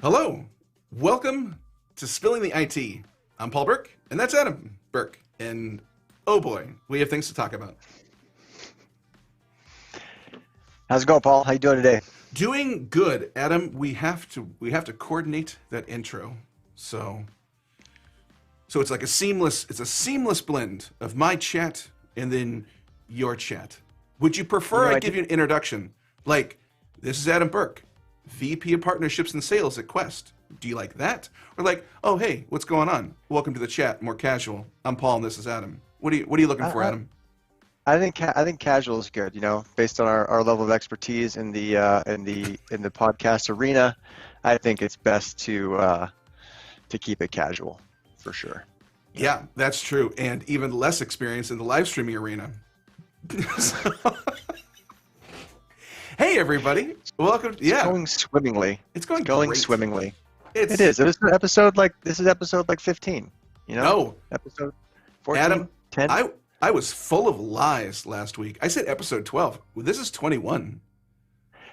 Hello, welcome to Spilling the IT. I'm Paul Burke, and that's Adam Burke. And oh boy, we have things to talk about. How's it going, Paul? How you doing today? Doing good, Adam. We have to coordinate that intro. So it's like a seamless blend of my chat and then your chat. Would you prefer I give you an introduction? Like, this is Adam Burke, VP of Partnerships and Sales at Quest. Do you like that? Or like, oh, hey, what's going on? Welcome to the chat, more casual. I'm Paul and this is Adam. What are you looking for, Adam? I think casual is good, based on our level of expertise in the podcast arena. I think it's best to keep it casual for sure. Yeah, that's true. And even less experience in the live streaming arena. Hey everybody, welcome. It's going swimmingly. It's going great. Swimmingly. It is. This is episode like 15. No, episode 14. Adam, 10. I was full of lies last week. I said episode 12. This is 21.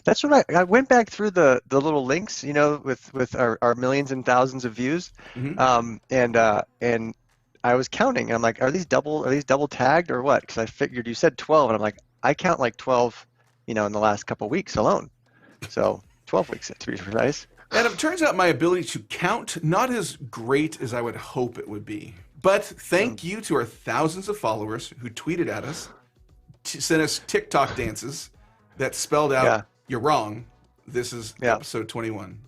That's what I went back through the little links, with our millions and thousands of views, Mm-hmm. and I was counting. And I'm like, are these double tagged or what? Because I figured you said 12, and I'm like, I count like 12. In the last couple of weeks alone. So 12 weeks to be precise. And it turns out my ability to count, not as great as I would hope it would be. But thank you to our thousands of followers who tweeted at us, sent us TikTok dances that spelled out, You're wrong. This is episode 21.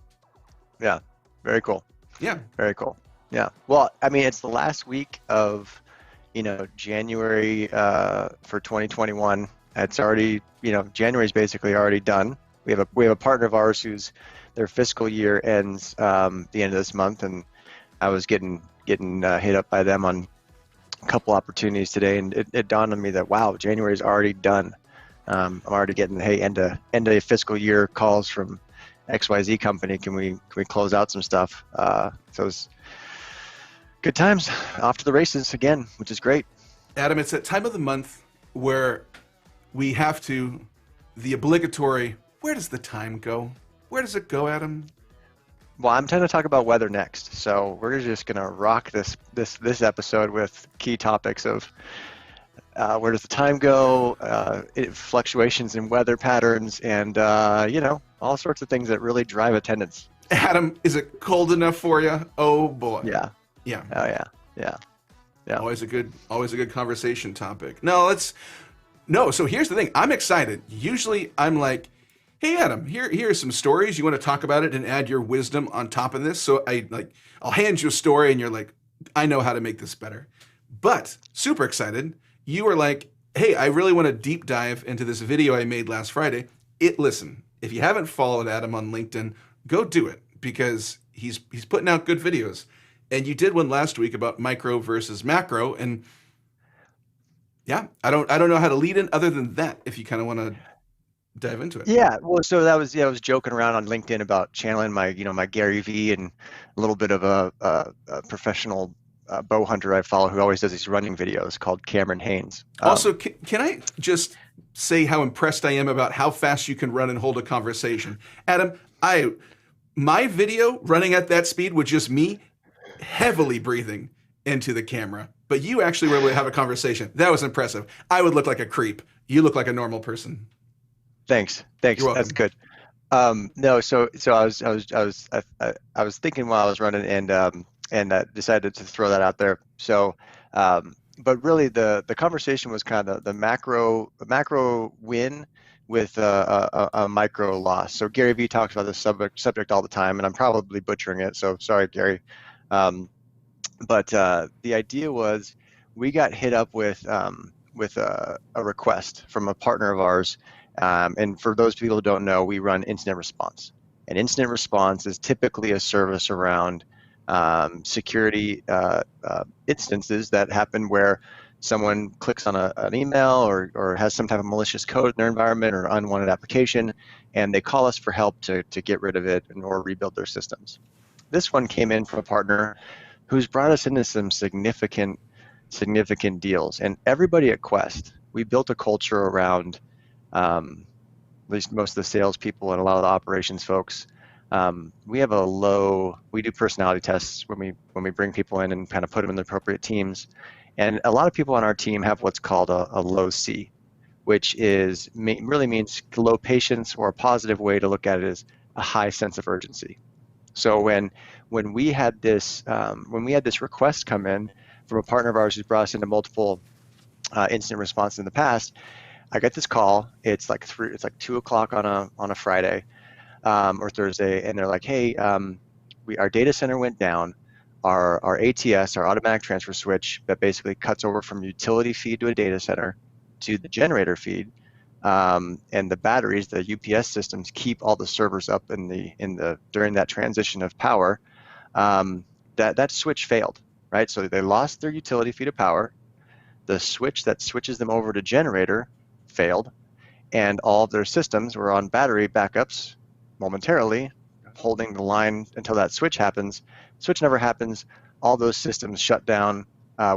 Yeah, very cool. Yeah. Very cool. Yeah. Well, I mean, it's the last week of, January for 2021. It's already, January's basically already done. We have a partner of ours whose their fiscal year ends the end of this month, and I was getting hit up by them on a couple opportunities today, and it dawned on me that wow, January's already done. I'm already getting end of fiscal year calls from XYZ company. Can we close out some stuff? So it's good times, off to the races again, which is great. Adam, it's that time of the month where we have the obligatory, where does the time go? Where does it go, Adam? Well, I'm trying to talk about weather next, so we're just going to rock this episode with key topics of where does the time go, fluctuations in weather patterns, and all sorts of things that really drive attendance. Adam, is it cold enough for you? Oh boy. Yeah. Oh yeah. Always a good conversation topic. So here's the thing. I'm excited. Usually I'm like, hey Adam, here are some stories. You want to talk about it and add your wisdom on top of this? So I'll hand you a story and you're like, I know how to make this better. But super excited. You were like, hey, I really want to deep dive into this video I made last Friday. Listen, if you haven't followed Adam on LinkedIn, go do it because he's putting out good videos. And you did one last week about micro versus macro, and yeah, I don't know how to lead in other than that. If you kind of want to dive into it. Yeah, well, so that was I was joking around on LinkedIn about channeling my my Gary V and a little bit of a professional bow hunter I follow who always does these running videos called Cameron Haynes. Also, can I just say how impressed I am about how fast you can run and hold a conversation, Adam? My video running at that speed was just me heavily breathing into the camera, but you actually were able to have a conversation. That was impressive. I would look like a creep. You look like a normal person. Thanks. You're Thanks. That's welcome. good. No, so I was thinking while I was running and decided to throw that out there. So, but really the conversation was kind of the macro win with a micro loss. So Gary Vee talks about this subject all the time, and I'm probably butchering it. So sorry, Gary. Um, but the idea was we got hit up with a request from a partner of ours. And for those people who don't know, we run incident response. And incident response is typically a service around security instances that happen where someone clicks on an email or has some type of malicious code in their environment or unwanted application, and they call us for help to get rid of it or rebuild their systems. This one came in from a partner who's brought us into some significant deals. And everybody at Quest, we built a culture around at least most of the salespeople and a lot of the operations folks. We have we do personality tests when we bring people in and kind of put them in the appropriate teams. And a lot of people on our team have what's called a low C, which really means low patience, or a positive way to look at it is a high sense of urgency. So when we had this request come in from a partner of ours who's brought us into multiple incident response in the past, I get this call. It's like 2 o'clock on a Friday or Thursday, and they're like, "Hey, our data center went down. Our ATS, our automatic transfer switch, that basically cuts over from utility feed to a data center to the generator feed, and the batteries, the UPS systems, keep all the servers up during that transition of power. That switch failed, right? So they lost their utility feed of power. The switch that switches them over to generator failed, and all of their systems were on battery backups momentarily, holding the line until that switch happens. Switch never happens. All those systems shut down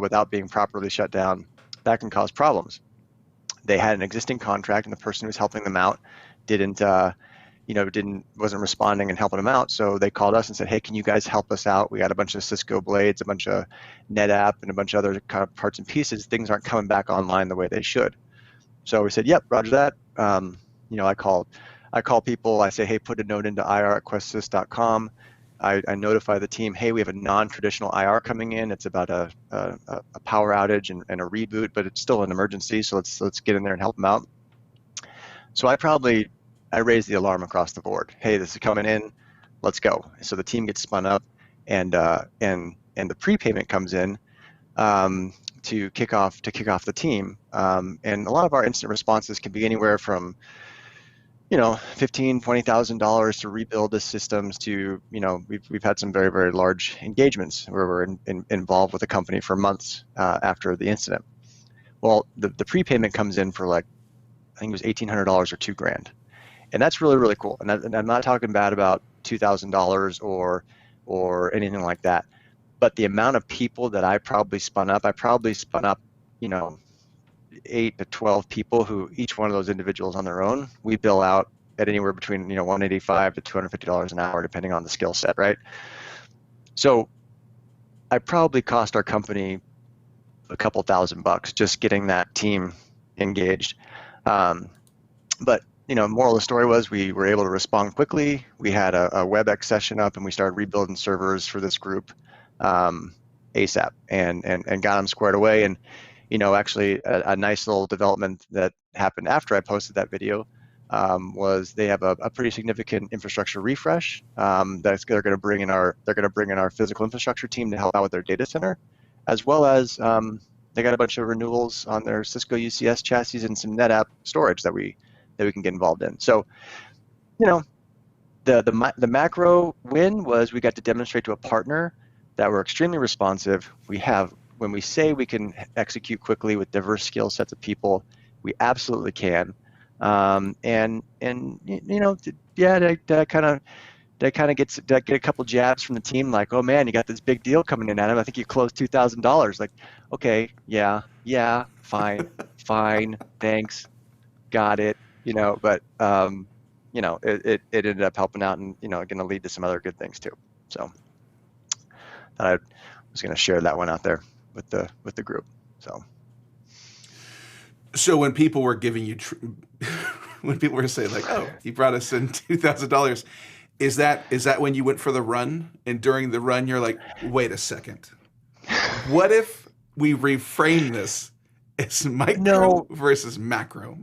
without being properly shut down. That can cause problems. They had an existing contract, and the person who was helping them out wasn't responding and helping them out. So they called us and said, "Hey, can you guys help us out? We got a bunch of Cisco blades, a bunch of NetApp, and a bunch of other kind of parts and pieces. Things aren't coming back online the way they should." So we said, "Yep, roger that." I call people. I say, "Hey, put a note into ir@questsys.com." I notify the team, "Hey, we have a non-traditional IR coming in. It's about a power outage and a reboot, but it's still an emergency. So let's get in there and help them out." So I raised the alarm across the board. "Hey, this is coming in. Let's go." So the team gets spun up, and the prepayment comes in to kick off the team. And a lot of our incident responses can be anywhere from $15,000-$20,000 to rebuild the systems to we've had some very, very large engagements where we're involved with a company for months after the incident. Well, the prepayment comes in for I think it was $1,800 or $2,000. And that's really, really cool. And I'm not talking bad about $2,000 or anything like that. But the amount of people that I probably spun up, 8 to 12 people who each one of those individuals on their own, we bill out at anywhere between $185 to $250 an hour, depending on the skill set, right? So I probably cost our company a couple $1,000 just getting that team engaged. But moral of the story was we were able to respond quickly. We had a WebEx session up, and we started rebuilding servers for this group ASAP, and got them squared away. And actually a nice little development that happened after I posted that video was they have a pretty significant infrastructure refresh they're going to bring in our physical infrastructure team to help out with their data center, as well as they got a bunch of renewals on their Cisco UCS chassis and some NetApp storage that we can get involved in. So, the macro win was we got to demonstrate to a partner that we're extremely responsive. When we say we can execute quickly with diverse skill sets of people, we absolutely can. Did I kind of get a couple jabs from the team like, "Oh man, you got this big deal coming in, Adam. I think you closed $2,000. Like, okay, yeah, fine, thanks, got it. But it ended up helping out, and going to lead to some other good things too. So I was going to share that one out there with the group. So when people were giving you when people were saying like, "Oh, he brought us in $2,000," is that when you went for the run, and during the run you're like, "Wait a second, what if we reframe this as micro No, versus macro?"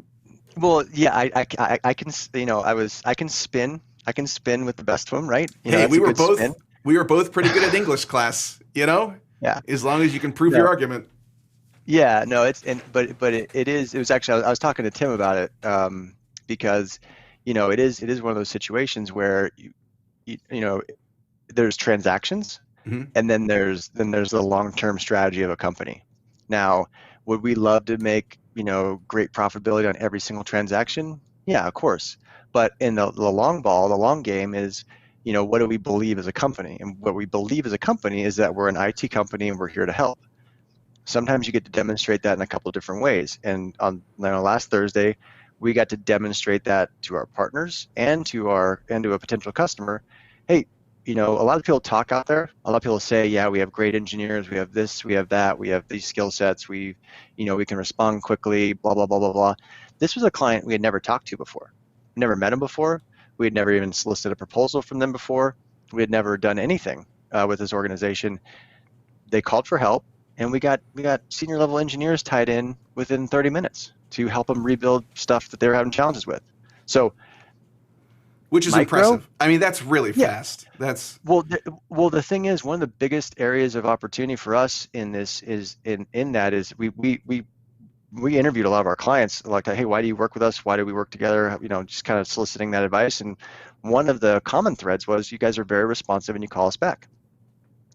well, yeah, I can, I can spin with the best of them, right? Hey, That's a good spin. we were both pretty good at English class, Yeah. as long as you can prove your No. argument. Yeah, no, it was actually, I was talking to Tim about it, because, it is one of those situations where you know, there's transactions, Hmm. and then there's the long-term strategy of a company. Now, would we love to make, great profitability on every single transaction? Yeah, of course. But in the long ball, the long game is, what do we believe as a company? And what we believe as a company is that we're an IT company and we're here to help. Sometimes you get to demonstrate that in a couple of different ways. And on last Thursday, we got to demonstrate that to our partners and to a potential customer. Hey, a lot of people talk out there. A lot of people say, yeah, we have great engineers, we have this, we have that, we have these skill sets, we can respond quickly, blah blah blah blah blah. This was a client we had never talked to before, never met him before. We had never even solicited a proposal from them before. We had never done anything with this organization. They called for help, and we got senior level engineers tied in within 30 minutes to help them rebuild stuff that they were having challenges with. So Which is micro, impressive. I mean, that's really yeah. fast. That's Well, the thing is, one of the biggest areas of opportunity for us in this is in that is we interviewed a lot of our clients, like, hey, why do you work with us? Why do we work together? Just kind of soliciting that advice. And one of the common threads was, you guys are very responsive and you call us back.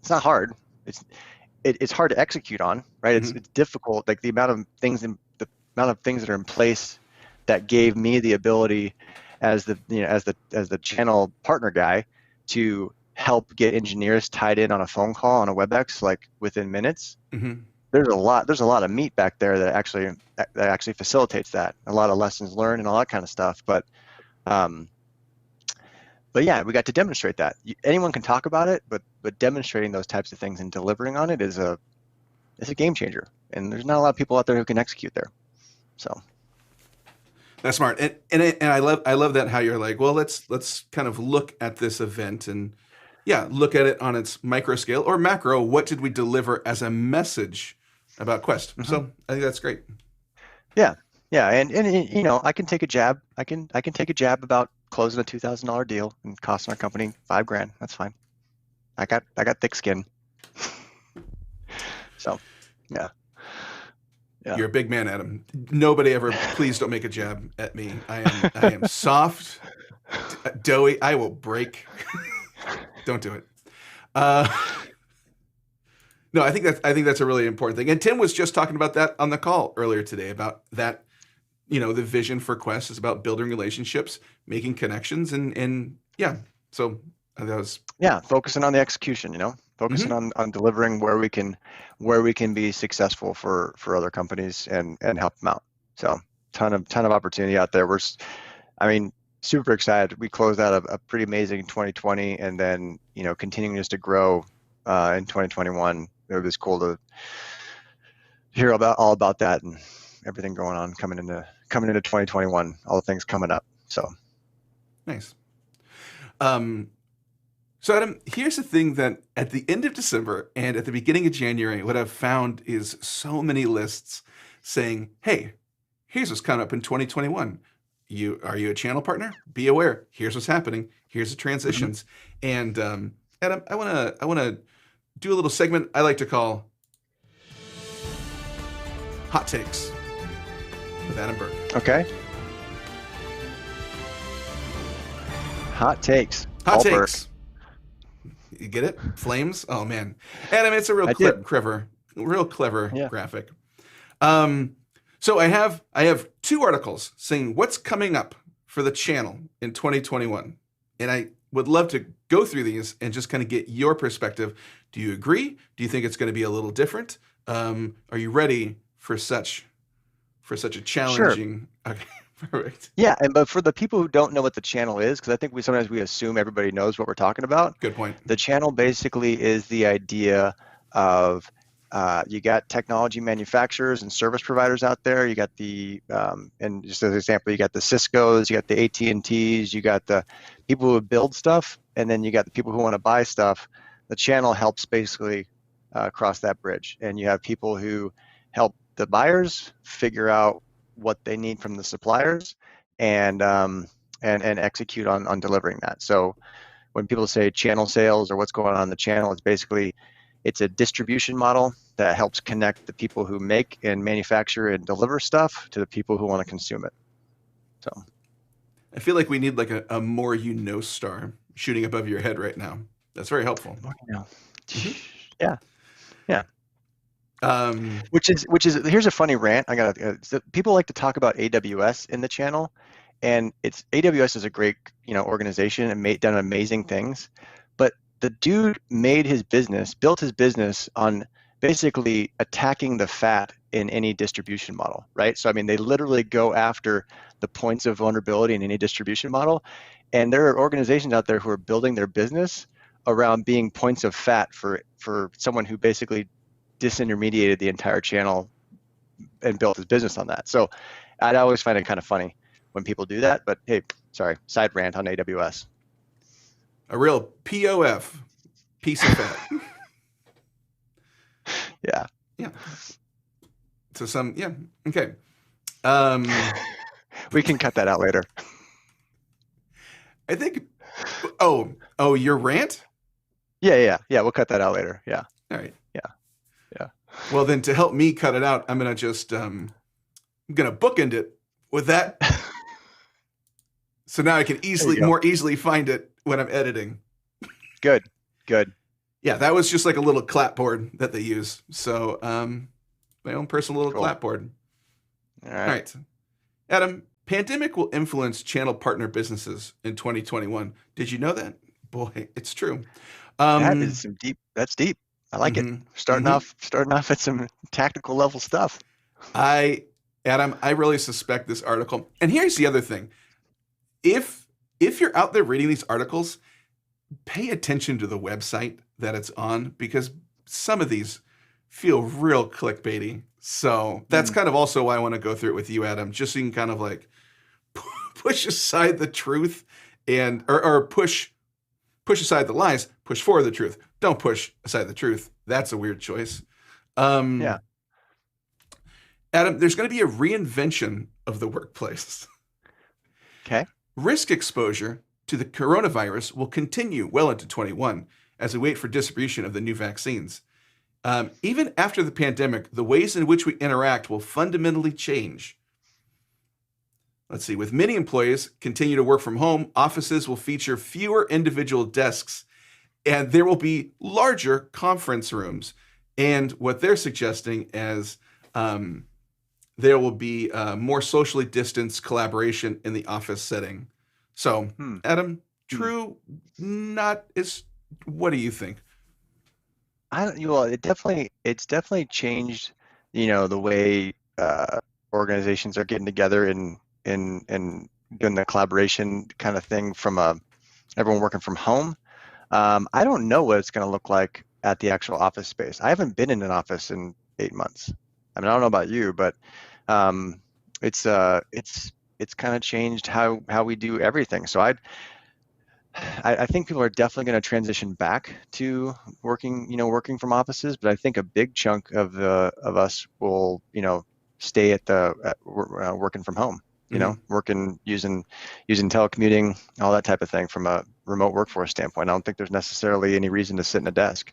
It's not hard. It's hard to execute on, right? It's mhm. it's difficult. Like the amount of things that are in place that gave me the ability as the channel partner guy to help get engineers tied in on a phone call on a WebEx like within minutes. Mhm. There's a lot of meat back there that actually facilitates that. A lot of lessons learned and all that kind of stuff. Um, but yeah, we got to demonstrate that. Anyone can talk about it, but demonstrating those types of things and delivering on it is a game changer. And there's not a lot of people out there who can execute there. So That's smart. And I love that how you're like, well, let's kind of look at this event and yeah, look at it on its micro scale or macro. What did we deliver as a message about Quest? mhm. So I think that's great. Yeah, yeah, and I can take a jab. I can take a jab about closing a $2,000 deal and costing our company $5,000. That's fine. I got thick skin. So yeah, yeah. You're a big man, Adam. Nobody ever. Please don't make a jab at me. I am soft, doughy. I will break. Don't do it. Uh, no, I think that's a really important thing. And Tim was just talking about that on the call earlier today about that. The vision for Quest is about building relationships, making connections, and yeah. So that was. Yeah, focusing on the execution, focusing Mhm. on delivering where we can be successful for other companies and help them out. So ton of opportunity out there. I mean, super excited. We closed out a pretty amazing 2020, and then continuing just to grow in 2021. It was cool to hear all about that and everything going on coming into 2021. All the things coming up. So Nice. Um, So, Adam, here's the thing that at the end of December and at the beginning of January, what I've found is so many lists saying, hey, here's what's coming up in 2021. Are you a channel partner? Be aware. Here's what's happening. Here's the mhm. transitions. And Adam, I wanna do a little segment I like to call Hot Takes with Adam Burke. Okay, hot takes. Hot Paul Burke. Takes. You get it? Flames? Oh man. Adam, it's a real I did. real clever Yeah. graphic. Um, so I have two articles saying what's coming up for the channel in 2021, and I would love to go through these and just kind of get your perspective. Do you agree? Do you think it's going to be a little different? Are you ready for such a Sure. challenging? Okay, perfect. Yeah, but for the people who don't know what the channel is, because I think sometimes we assume everybody knows what we're talking about. Good point. The channel basically is the idea of You got technology manufacturers and service providers out there. You got and just as an example, you got the Cisco's, you got the AT&T's, you got the people who build stuff, and then you got the people who want to buy stuff. The channel helps basically cross that bridge, and you have people who help the buyers figure out what they need from the suppliers, and execute on delivering that. So when people say channel sales or what's going on in the channel, it's a distribution model that helps connect the people who make and manufacture and deliver stuff to the people who want to consume it. So I feel like we need like a more star shooting above your head right now. That's very helpful. Yeah, yeah. Um, Which is here's a funny rant. People like to talk about AWS in the channel, and AWS is a great organization and done amazing things, but the dude built his business on basically attacking the fat in any distribution model, right? So I mean, they literally go after the points of vulnerability in any distribution model, and there are organizations out there who are building their business around being points of fat for someone who basically disintermediated the entire channel and built his business on that. So I'd always find it kind of funny when people do that, but hey, sorry, side rant on AWS. A real POF, piece of fat. Yeah. Yeah. So okay. We can cut that out later. I think, oh, your rant? Yeah, we'll cut that out later. Yeah. All right. Yeah. Well, then to help me cut it out, I'm going to just, I'm going to bookend it with that. So now I can more easily find it when I'm editing. Good. Yeah, that was just like a little clapboard that they use. So my own personal little clapboard. All right. Adam, pandemic will influence channel partner businesses in 2021. Did you know that? Boy, it's true. That's deep. I like it. Starting off at some tactical level stuff. Adam, I really suspect this article. And here's the other thing. If you're out there reading these articles, pay attention to the website that it's on, because some of these feel real clickbaity. So that's kind of also why I want to go through it with you, Adam, just so you can kind of like push aside the truth or push aside the lies, push forward the truth. Don't push aside the truth. That's a weird choice. Yeah. Adam, there's going to be a reinvention of the workplace. Okay. Risk exposure to the coronavirus will continue well into 21 as we wait for distribution of the new vaccines. Even after the pandemic, the ways in which we interact will fundamentally change. Let's see. With many employees continue to work from home, offices will feature fewer individual desks, and there will be larger conference rooms. And what they're suggesting is there will be more socially distanced collaboration in the office setting. So, Adam, true, not is. What do you think? It's definitely changed, the way organizations are getting together and doing the collaboration kind of thing from everyone working from home. I don't know what it's going to look like at the actual office space. I haven't been in an office in 8 months. I mean, I don't know about you, but it's kind of changed how we do everything. So I think people are definitely going to transition back to working from offices, but I think a big chunk of us will, stay at working from home, working using telecommuting, all that type of thing from a remote workforce standpoint. I don't think there's necessarily any reason to sit in a desk.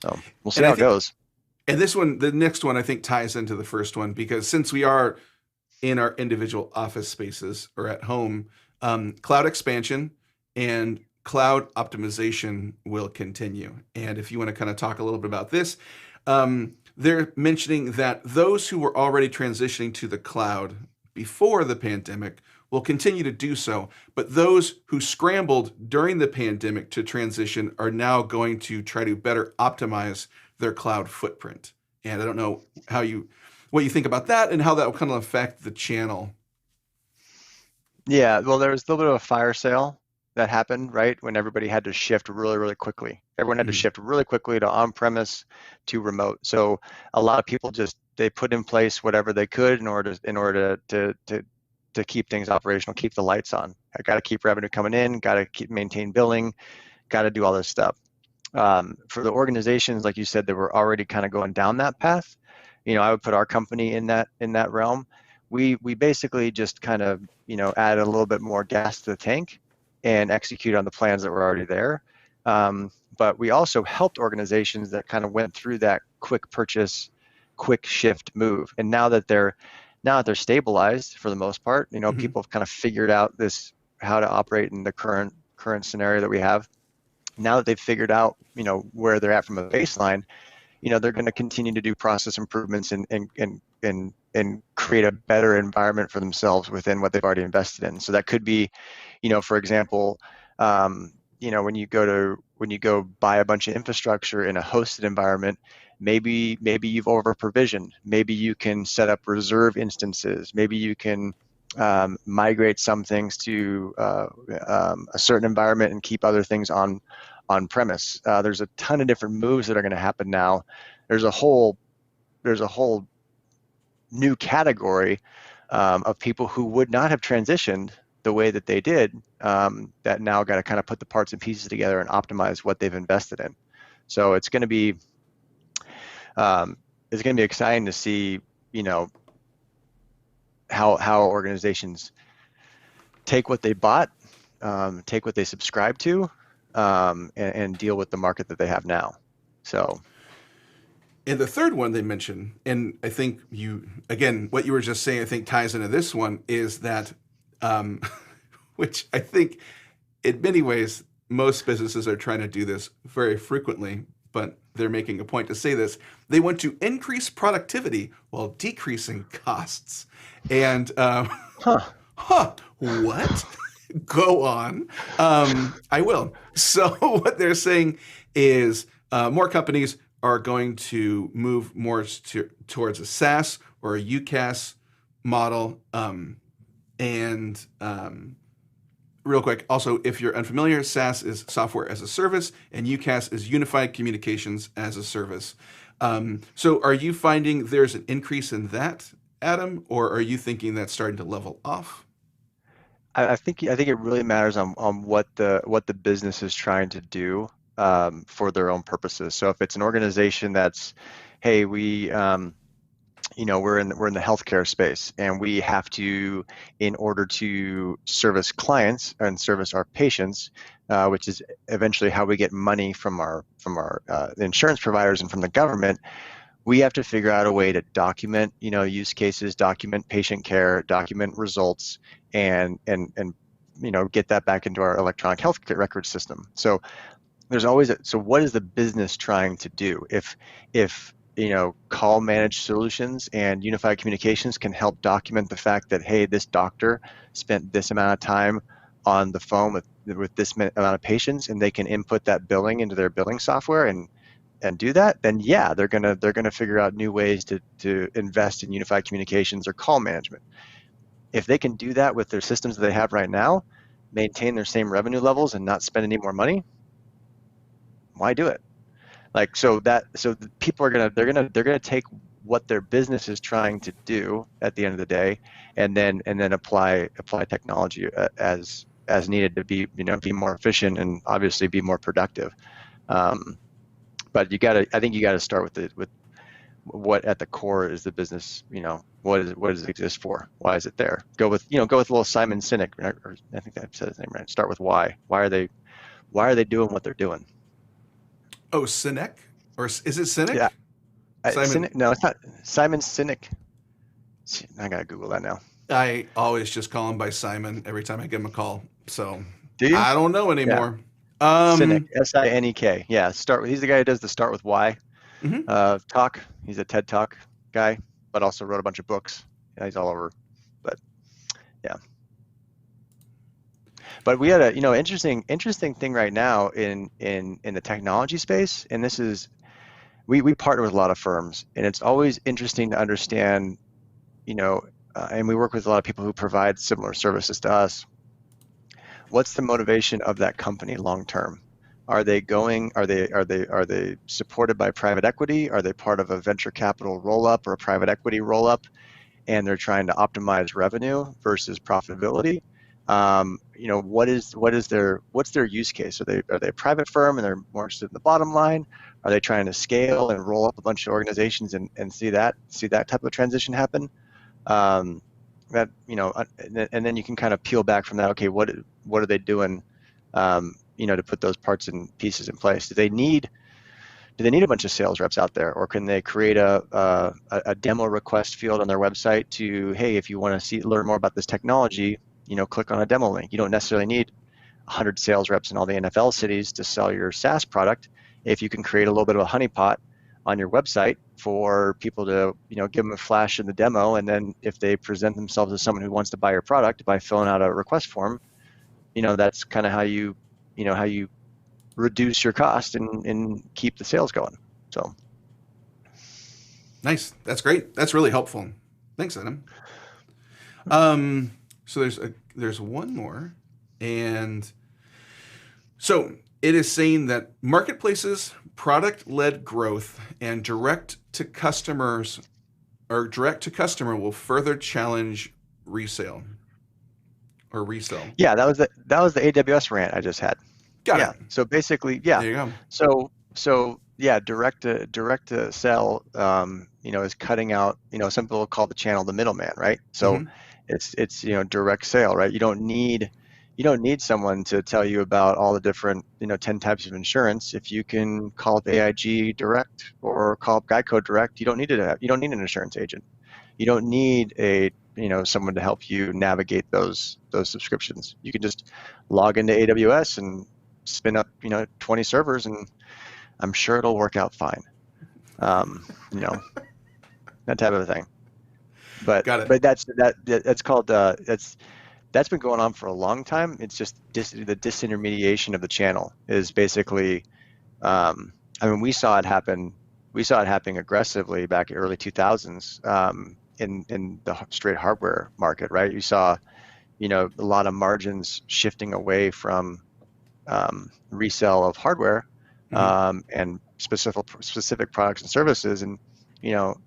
So we'll see how it goes. And the next one, I think ties into the first one, because since we are in our individual office spaces or at home, cloud expansion and cloud optimization will continue. And if you want to kind of talk a little bit about this, they're mentioning that those who were already transitioning to the cloud before the pandemic will continue to do so. But those who scrambled during the pandemic to transition are now going to try to better optimize their cloud footprint. And I don't know what you think about that and how that will kind of affect the channel. Yeah, well, there was a little bit of a fire sale that happened, right? When everybody had to shift really, really quickly. Everyone had to Mhm. shift really quickly to on-premise to remote. So a lot of people just they put in place whatever they could in order to keep things operational, keep the lights on. I got to keep revenue coming in, got to keep maintain billing, got to do all this stuff. For the organizations, like you said, that were already kind of going down that path, I would put our company in that realm. We basically just kind of add a little bit more gas to the tank and execute on the plans that were already there. But we also helped organizations that kind of went through that quick purchase, quick shift move, and now that they're stabilized for the most part, Mhm. people have kind of figured out this how to operate in the current scenario that we have. Now that they've figured out, where they're at from a baseline, they're going to continue to do process improvements and create a better environment for themselves within what they've already invested in. So that could be, for example, when you go buy a bunch of infrastructure in a hosted environment, maybe you've over provisioned. Maybe you can set up reserve instances. Maybe you can migrate some things to a certain environment and keep other things on premise. There's a ton of different moves that are going to happen now. There's a whole there's a whole new category of people who would not have transitioned the way that they did, that now got to kind of put the parts and pieces together and optimize what they've invested in. So um, it's going to be exciting to see, you know, how organizations take what they bought, take what they subscribe to, and deal with the market that they have now. So And the third one they mentioned, and I think you, again, what you were just saying, I think ties into this one, is that, um, which I think in many ways, most businesses are trying to do this very frequently, but they're making a point to say this. They want to increase productivity while decreasing costs. And, huh. what? Go on. I will. So, what they're saying is more companies are going to move more towards a SaaS or a UCaaS model. And real quick, also, if you're unfamiliar, SaaS is software as a service, and UCaaS is unified communications as a service. So, are you finding there's an increase in that, Adam, or are you thinking that's starting to level off? I think it really matters on what the business is trying to do, for their own purposes. So if it's an organization that's, hey, we're in the healthcare space, and we have to, in order to service clients and service our patients, which is eventually how we get money from our insurance providers and from the government. We have to figure out a way to document, use cases, document patient care, document results, and get that back into our electronic health record system. So so what is the business trying to do? If call managed solutions and unified communications can help document the fact that, hey, this doctor spent this amount of time on the phone with this amount of patients, and they can input that billing into their billing software and do that, then yeah, they're gonna figure out new ways to invest in unified communications or call management. If they can do that with their systems that they have right now, maintain their same revenue levels and not spend any more money, why do it? Like, so the people are they're gonna take what their business is trying to do at the end of the day, and then apply technology as needed to be more efficient and obviously be more productive. Um, but I think you gotta start with what at the core is the business. What does it exist for? Why is it there? Go with a little Simon Sinek, or I think I said his name right. Start with why. Why are they doing what they're doing? Oh, Sinek? Or is it Cynic? Yeah, Simon, Sinek. No, it's not Simon Sinek. I gotta Google that now. I always just call him by Simon every time I give him a call. So Do you? I don't know Yeah, anymore. Sinek. Um, Sinek. Yeah, He's the guy who does the Start with Why mhm. talk. He's a TED Talk guy, but also wrote a bunch of books. Yeah, he's all over. But yeah, but we had a interesting thing right now in the technology space, and this is we partner with a lot of firms, and it's always interesting to understand, and we work with a lot of people who provide similar services to us. what's the motivation of that company long term? Are they supported by private equity? Are they part of a venture capital roll up or a private equity roll up, and they're trying to optimize revenue versus profitability? What's their use case? Are they a private firm and they're more interested in the bottom line? Are they trying to scale and roll up a bunch of organizations and see that type of transition happen? Um, and then you can kind of peel back from that. Okay, what are they doing? To put those parts and pieces in place. Do they need a bunch of sales reps out there, or can they create a demo request field on their website to, hey, if you want to learn more about this technology, click on a demo link. You don't necessarily need 100 sales reps in all the NFL cities to sell your SaaS product. If you can create a little bit of a honeypot on your website for people to, give them a flash in the demo, and then if they present themselves as someone who wants to buy your product by filling out a request form, that's kind of how you reduce your cost and keep the sales going. So Nice. That's great. That's really helpful. Thanks, Adam. So there's one more, and so it is saying that marketplaces, product-led growth, and direct to customer will further challenge resale or resell. yeah, that was the AWS rant I just had. Got Yeah. it. So basically, yeah. There you go. So yeah, direct to sell, is cutting out, some people call the channel the middleman, right? So Hmm. it's direct sale, right? You don't need someone to tell you about all the different 10 types of insurance. If you can call up AIG direct or call up Geico direct, you don't need an insurance agent. You don't need someone to help you navigate those subscriptions. You can just log into AWS and spin up 20 servers, and I'm sure it'll work out fine. Um, you know that type of thing. But Got it. but that's called that's been going on for a long time. It's just the disintermediation of the channel is basically. I mean, we saw it happen. We saw it happening aggressively back in early 2000s, in the straight hardware market, right? You saw a lot of margins shifting away from resale of hardware, Hmm. and specific products and services. And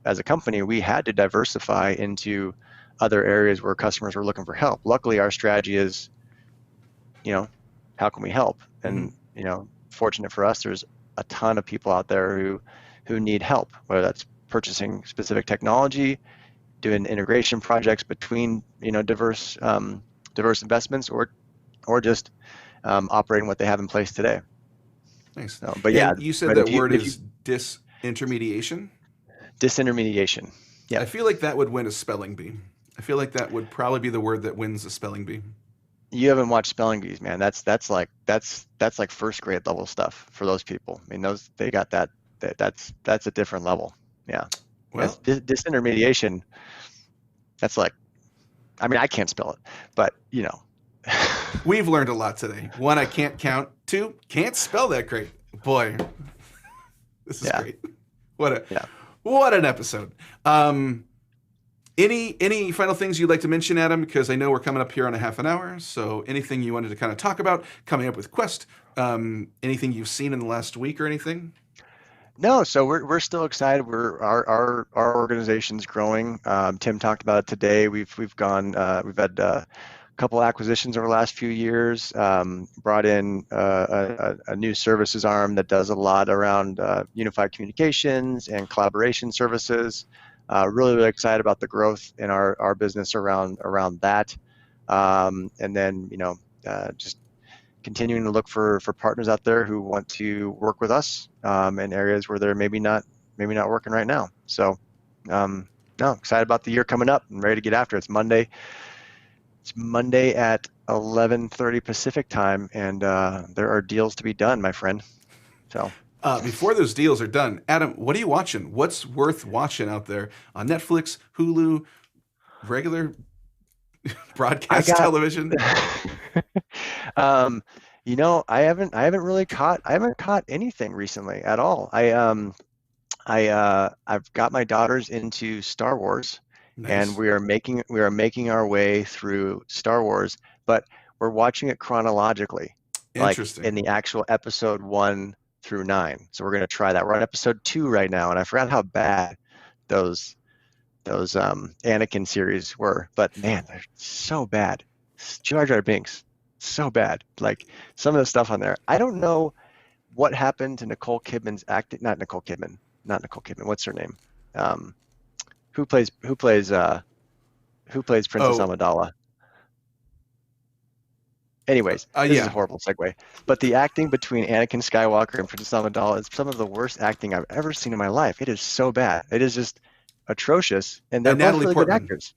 as a company, we had to diversify into other areas where customers were looking for help. Luckily, our strategy is, how can we help? Hmm. And fortunate for us, there's a ton of people out there who need help, whether that's purchasing specific technology, doing integration projects between diverse investments, or just operating what they have in place today. Nice. So, but yeah, And you said but that if you word if you is disintermediation. disintermediation, I yep. feel like that would win a spelling bee. I feel like that would probably be the word that wins a spelling bee. You haven't watched spelling bees, man. That's like first grade level stuff for those people. I mean, they got that's a different level. Yeah, that's Well, disintermediation. That's like, I mean, I can't spell it, but we've learned a lot today. One, I can't count. Two, can't spell that great. Boy, this is yeah, great. What a yeah. what an episode. Any final things you'd like to mention, Adam? Because I know we're coming up here on a half an hour. So anything you wanted to kind of talk about coming up with Quest? Anything you've seen in the last week or anything? No, so we're still excited. Our organization's growing. Tim talked about it today. We've had a couple acquisitions over the last few years. Brought in a new services arm that does a lot around unified communications and collaboration services. Really excited about the growth in our business around that. And then just continuing to look for partners out there who want to work with us in areas where they're maybe not working right now. So no, excited about the year coming up and ready to get after it. It's Monday at 11:30 Pacific time, and there are deals to be done, my friend. So Before those deals are done, Adam, what are you watching? What's worth watching out there on Netflix, Hulu, regular I broadcast got television? um I haven't caught anything recently at all. I've got my daughters into Star Wars, and Nice. we are making our way through Star Wars. But we're watching it chronologically, like in Interesting. the actual episode 1 through 9. So we're gonna try that. We're on episode 2 right now, and I forgot how bad those Anakin series were, but man, they're so bad. Jar Jar Binks, so bad. Like some of the stuff on there. I don't know what happened to Nicole Kidman's acting. Not Nicole Kidman. Not Nicole Kidman. What's her name? Um, who plays Princess Oh, Amidala? Anyways, this is a yeah. horrible segue. But the acting between Anakin Skywalker and Princess Amidala is some of the worst acting I've ever seen in my life. It is so bad. It is just atrocious, and they're both Natalie really good Portman. actors.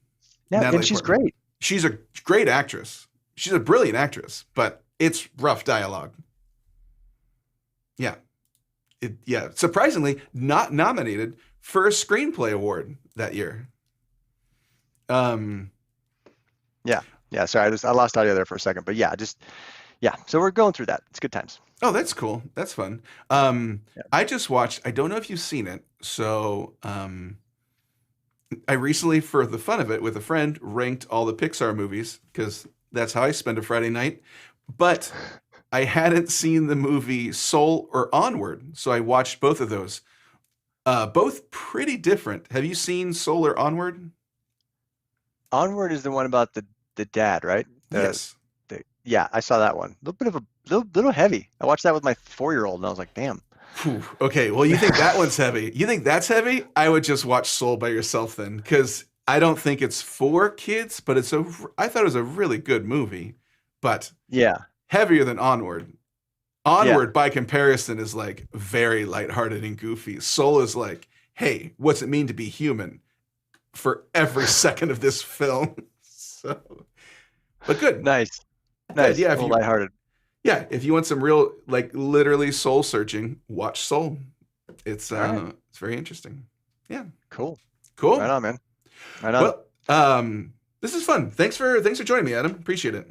Yeah, and Natalie she's Portman. great. She's a great actress. She's a brilliant actress, but it's rough dialogue. Yeah. Yeah. Surprisingly, not nominated for a screenplay award that year. Um, Yeah, yeah. Sorry, I lost audio there for a second, but yeah. So we're going through that. It's good times. oh, that's cool. That's fun. Yeah. I just watched, I don't know if you've seen it. So, I recently, for the fun of it, with a friend, ranked all the Pixar movies because that's how I spend a Friday night. But I hadn't seen the movie Soul or Onward, so I watched both of those. Both pretty different. Have you seen Soul or Onward? Onward is the one about the dad, right? Yes. Yeah, I saw that one. A little bit of a little heavy. I watched that with my 4-year-old, and I was like, damn. Whew. Okay, well, you think that one's heavy. You think that's heavy? I would just watch Soul by yourself then, because I don't think it's for kids, but I thought it was a really good movie, but Yeah, heavier than Onward. yeah, Onward, by comparison, is like very lighthearted and goofy. Soul is like, hey, what's it mean to be human for every second of this film? So, but good, nice, good. nice. A little lighthearted. If you want some real, like, literally soul searching, watch Soul. All right, It's very interesting. Yeah, cool. Right cool. on, man. Right on. Well, this is fun. Thanks for joining me, Adam. Appreciate it.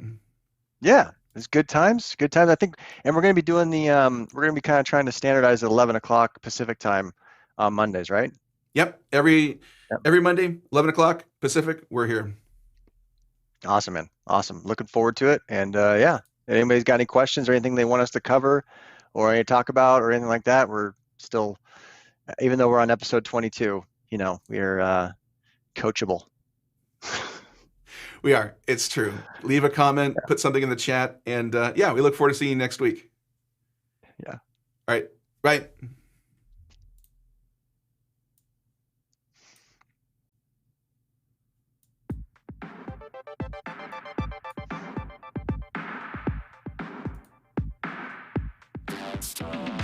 Yeah, it's good times. Good times. I think, and we're gonna be doing we're gonna be kind of trying to standardize at 11 o'clock Pacific time on Mondays, right? Yep, Yep. every Monday, 11 o'clock Pacific. We're here. Awesome, man. Awesome. Looking forward to it. And yeah, if anybody's got any questions or anything they want us to cover or any talk about or anything like that, we're still, even though we're on episode 22, we're coachable. We are. It's true. Leave a comment, put something in the chat, and yeah, we look forward to seeing you next week. Yeah. All right. Bye.